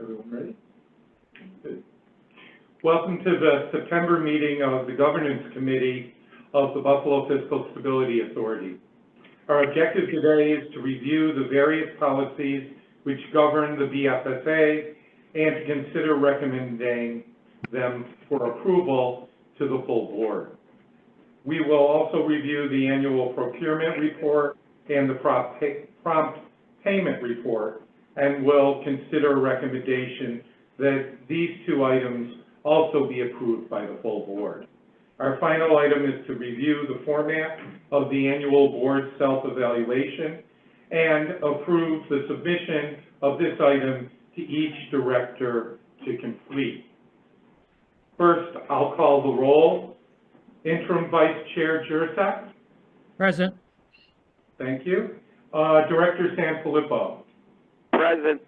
Everyone ready? Good. Welcome to the September meeting of the Governance Committee of the Buffalo Fiscal Stability Authority. Our objective today is to review the various policies which govern the BFSA and to consider recommending them for approval to the full board. We will also review the annual procurement report and the prompt payment report, and will consider a recommendation that these two items also be approved by the full board. Our final item is to review the format of the annual board self-evaluation and approve the submission of this item to each director to complete. First, I'll call the roll. Interim Vice Chair Jurczak. Present. Thank you. Director Sanfilippo. Present.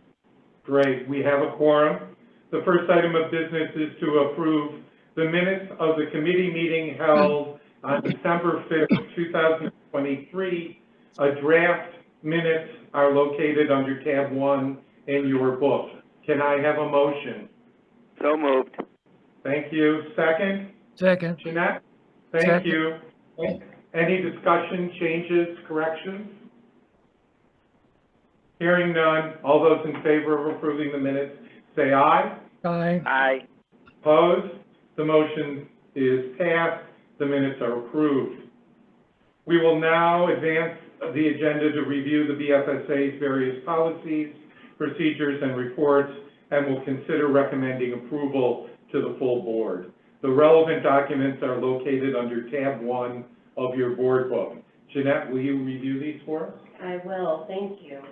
Great. We have a quorum. The first item of business is to approve the minutes of the committee meeting held on December 5th, 2023. Draft minutes are located under tab 1 in your book. Can I have a motion? So moved. Thank you. Second? Second. Jeanette? Thank Second. you. Any discussion, changes, corrections? Hearing none, all those in favor of approving the minutes, say aye. Aye. Aye. Opposed? The motion is passed. The minutes are approved. We will now advance the agenda to review the BFSA's various policies, procedures, and reports, and will consider recommending approval to the full board. The relevant documents are located under tab 1 of your board book. Jeanette, will you review these for us? I will, thank you.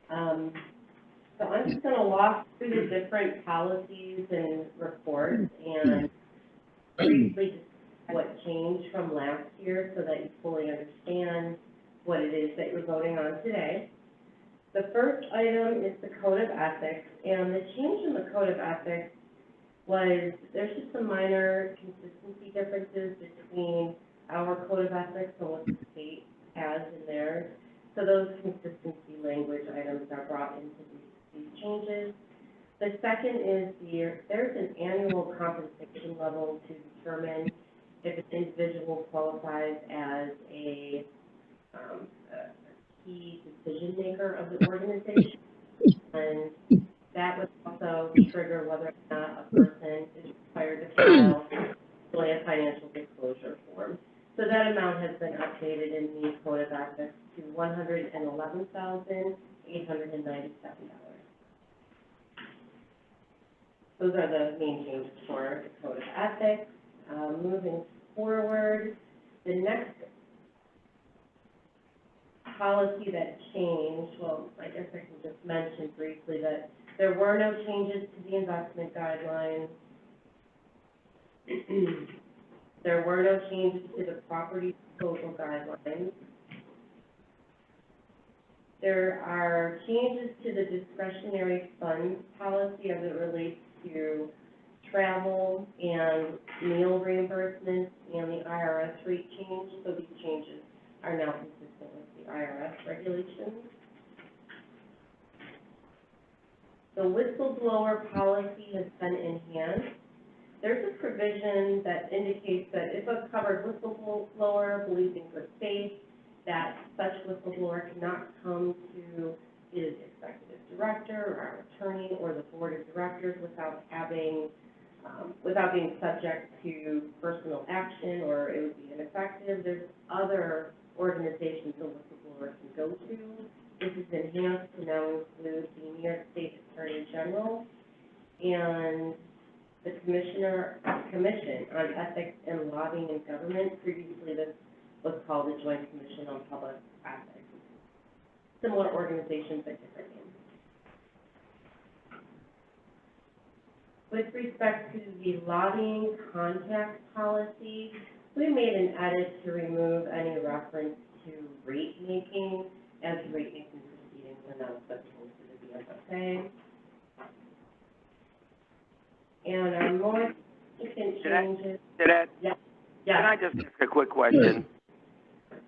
So I'm just going to walk through the different policies and reports and briefly discuss what changed from last year so that you fully understand what it is that you're voting on today. The first item is the Code of Ethics, and the change in the Code of Ethics was there's just some minor consistency differences between our Code of Ethics and what the state has in theirs. So those consistency language items are brought into these changes. The second is there's an annual compensation level to determine if an individual qualifies as a key decision maker of the organization, and that would also trigger whether or not a person is required to file a financial disclosure form. So that amount has been updated in the Code of Ethics to $111,897. Those are the main changes for the Code of Ethics. Moving forward, the next policy that changed, well, I guess I can just mention briefly that there were no changes to the investment guidelines. There were no changes to the property disposal guidelines. There are changes to the discretionary funds policy as it relates to travel and meal reimbursements and the IRS rate change. So these changes are now consistent with the IRS regulations. The whistleblower policy has been enhanced. There's a provision that indicates that if a covered whistleblower believes in good faith, that such whistleblower cannot come to either the executive director or our attorney or the board of directors without being subject to personal action, or it would be ineffective. There's other organizations a whistleblower can go to. This is enhanced to now include the New York State Attorney General and the Commission on Ethics and Lobbying in Government. Previously, this was called the Joint Commission on Public Ethics. Similar organizations, but different names. With respect to the lobbying contact policy, we made an edit to remove any reference to rate making, as rate making proceedings are now applicable to the BFSA. And our more significant changes. Yes. Can I just ask a quick question?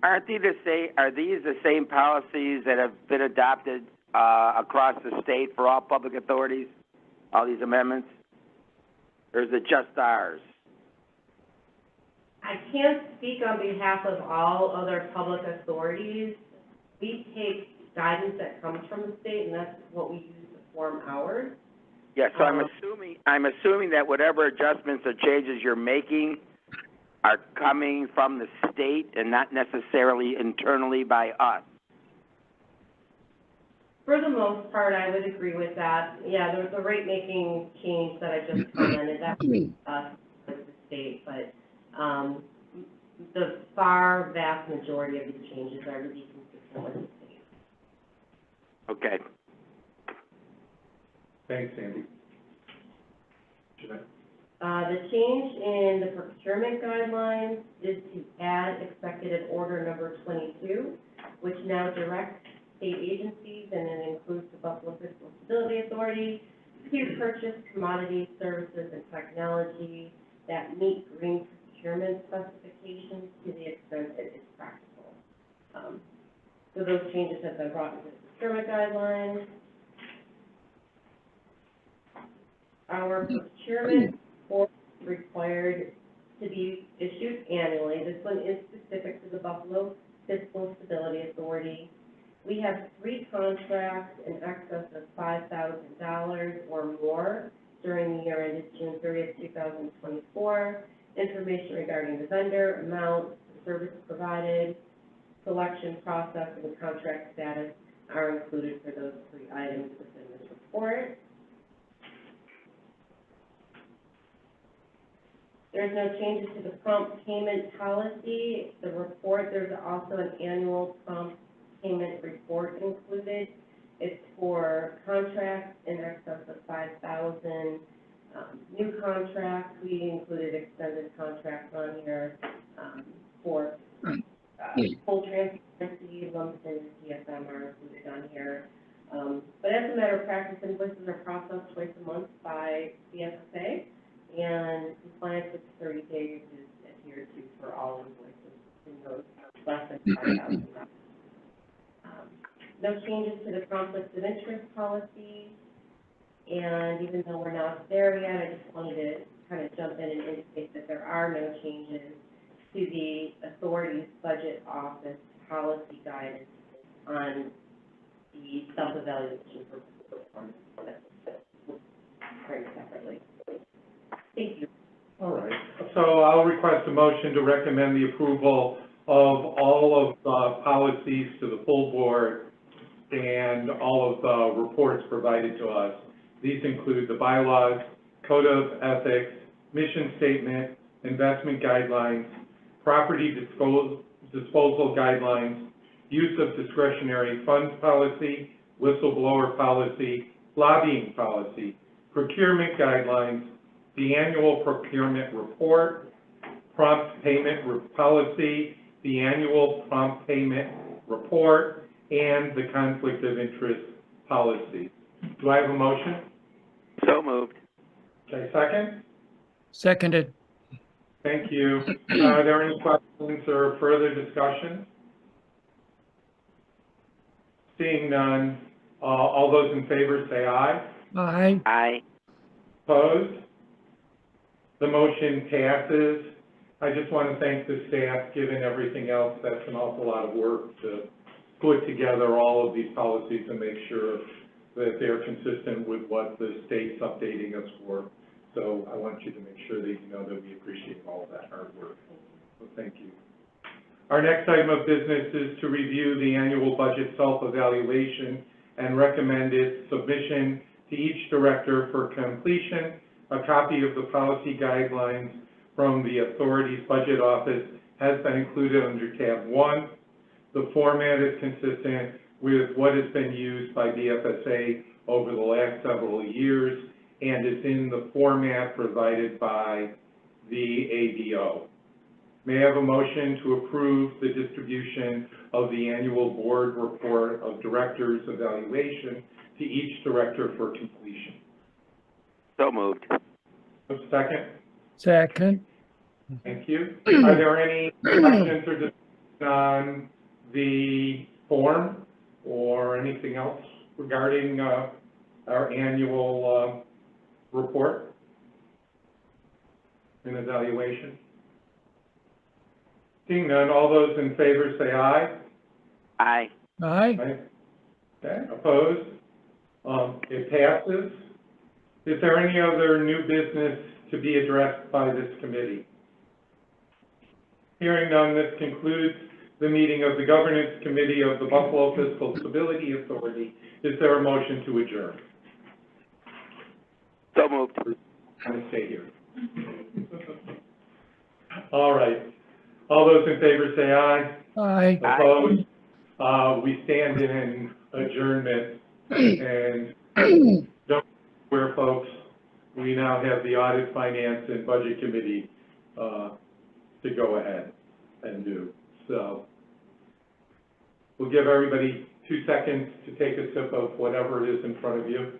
Are these the same policies that have been adopted across the state for all public authorities, all these amendments? Or is it just ours? I can't speak on behalf of all other public authorities. We take guidance that comes from the state, and that's what we use to form ours. Yeah, so I'm assuming that whatever adjustments or changes you're making are coming from the state and not necessarily internally by us. For the most part, I would agree with that. Yeah, there was a rate-making change that I just commented, that was us, with the state, but, the far vast majority of these changes are to be consistent with the state. Okay. Thanks, Sandy. The change in the procurement guidelines is to add executive order number 22, which now directs state agencies, and it includes the Buffalo Fiscal Stability Authority, to purchase commodities, services, and technology that meet green procurement specifications to the extent that it's practical. So those changes have been brought into the procurement guidelines. Our procurement report is required to be issued annually. This one is specific to the Buffalo Fiscal Stability Authority. We have 3 contracts in excess of $5,000 or more during the year ended June 30th, 2024. Information regarding the vendor, amount, service provided, selection process, and contract status are included for those 3 items within this report. There's no changes to the prompt payment policy. The report, there's also an annual prompt payment report included. It's for contracts in excess of 5,000. New contracts, we included extended contracts on here for full transparency, lumps and TSM are included on here. But as a matter of practice, invoices are processed twice a month by BFSA, and compliance with 30 days is adhered to for all invoices in those less than 5,000. No changes to the conflict of interest policy, and even though we're not there yet, I just wanted to kind of jump in and indicate that there are no changes to the authority's budget office policy guidance on the self-evaluation for performance. Very separately. Thank you. All right, so I'll request a motion to recommend the approval of all of the policies to the full board and all of the reports provided to us. These include the bylaws, code of ethics, mission statement, investment guidelines, property disposal guidelines, use of discretionary funds policy, whistleblower policy, lobbying policy, procurement guidelines, the annual procurement report, prompt payment policy, the annual prompt payment report, and the conflict of interest policy. Do I have a motion? So moved. Okay, second? Seconded. Thank you. Are there any questions or further discussion? Seeing none, all those in favor say aye. Aye. Aye. Opposed? The motion passes. I just want to thank the staff, given everything else. That's an awful lot of work to put together all of these policies and make sure that they're consistent with what the state's updating us for. So I want you to make sure that you know that we appreciate all of that hard work. So thank you. Our next item of business is to review the annual budget self-evaluation and recommend its submission to each director for completion. A copy of the policy guidelines from the authority's budget office has been included under tab 1. The format is consistent with what has been used by BFSA over the last several years and is in the format provided by the ADO. May I have a motion to approve the distribution of the annual board report of directors' evaluation to each director for completion? So moved. A second? Second. Thank you. Are there any questions or discussion on the form or anything else regarding, our annual, report and evaluation? Seeing none, all those in favor say aye. Aye. Aye. Aye. Okay, opposed? It passes. Is there any other new business to be addressed by this committee? Hearing none, this concludes the meeting of the Governance Committee of the Buffalo Fiscal Stability Authority. Is there a motion to adjourn? So moved. I'm going to stay here. All right. All those in favor say aye. Aye. Opposed? We stand in adjournment, and don't worry, folks, we now have the Audit, Finance, and Budget Committee to go ahead and do. So we'll give everybody 2 seconds to take a sip of whatever it is in front of you.